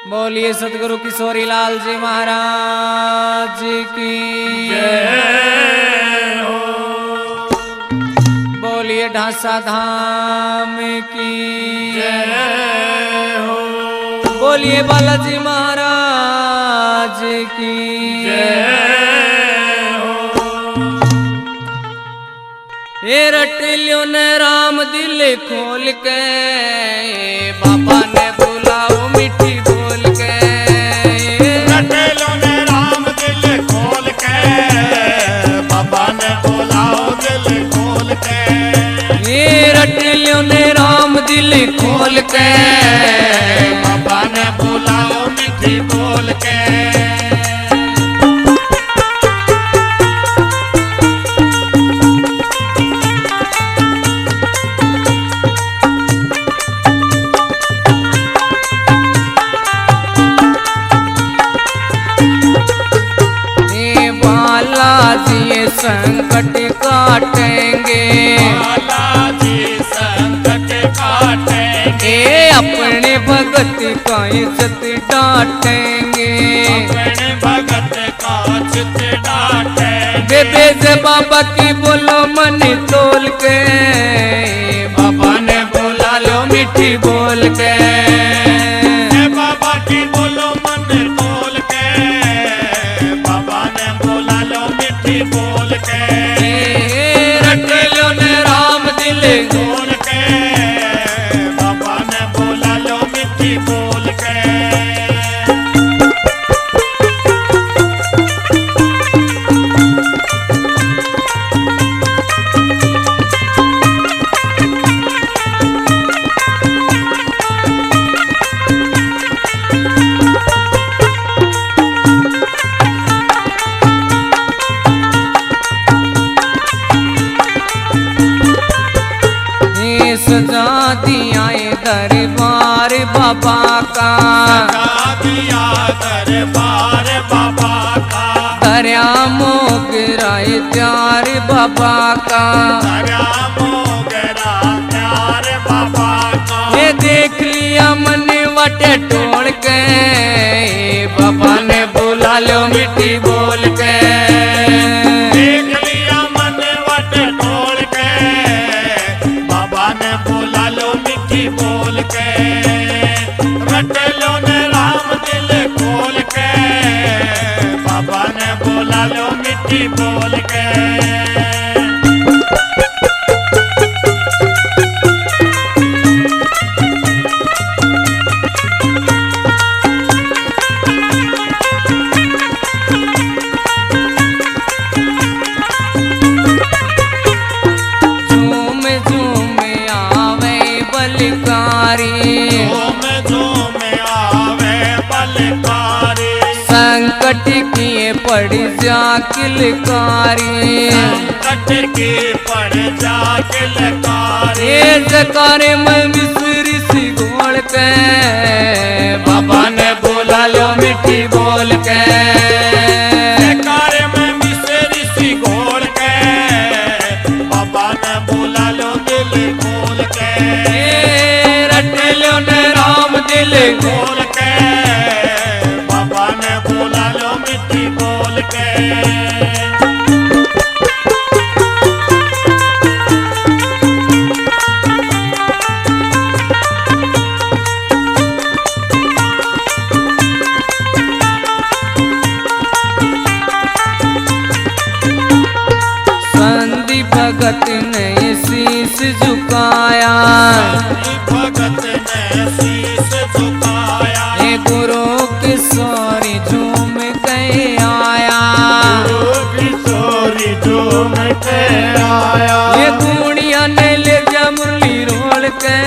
बोलिए सतगुरु किशोरी लाल जी महाराज की जय हो। बोलिए ढांसा धाम की जय हो। बोलिए बालाजी महाराज की जय हो। ये रट लियो ने राम दिल खोल के बाबा ने बुलाओ मीठी बोल के रट लो ने राम दिल खोल के बाबा ने बुलाओ दिल खोल के ये रट लियो ने राम दिल खोल के बाबा ने बुलाओ मीठी बोल के संकट काटेंगे बालाजी संकट काटेंगे अपने भगत का इज्जत डांटेंगे अपने भगत का चित डांटेंगे बेबे से बाबा की बोलो मन तोल के बाबा ने बोला लो मीठी बोल के बाबा की बोलो मन तोल के बाबा ने बोला लो मीठी बोल के रट लो ने राम दिल बोल के बाबा ने बोला लो मीठी बोल के सजा दिया दरबार बाबा का दिया दरबार बाबा का दरिया मोगराए प्यार बाबा का दरिया मोगरा प्यार बाबा का ये देख लिया मन वटे टोड़ के बाबा ने बुला लो मीठी बोल के देख लिया मन वट तोड़ के बाबा ने बोला लो मीठी बोल के रट लो ने राम दिल खोल के बाबा ने बोला लो मीठी बोल के संकट किए पड़ जा किलकारी संकट की पड़ जा किलकारी जकारे में मिस्री सी घोल के बाबा ने बोला लो मीठी बोल के जकारे में मिस्री सी घोल के बाबा ने बोला लो दिल खोल के रट लो ने राम दिल खोल के बाबा ने बोला लो मिट्टी बोल के संधि भगत ने शीश झुकाया भगत ने शीश झुकाया ये गुरु किशोरी झूम के आया किशोरी झूम के आया ये कुड़िया ने ले जा मुरली रोल के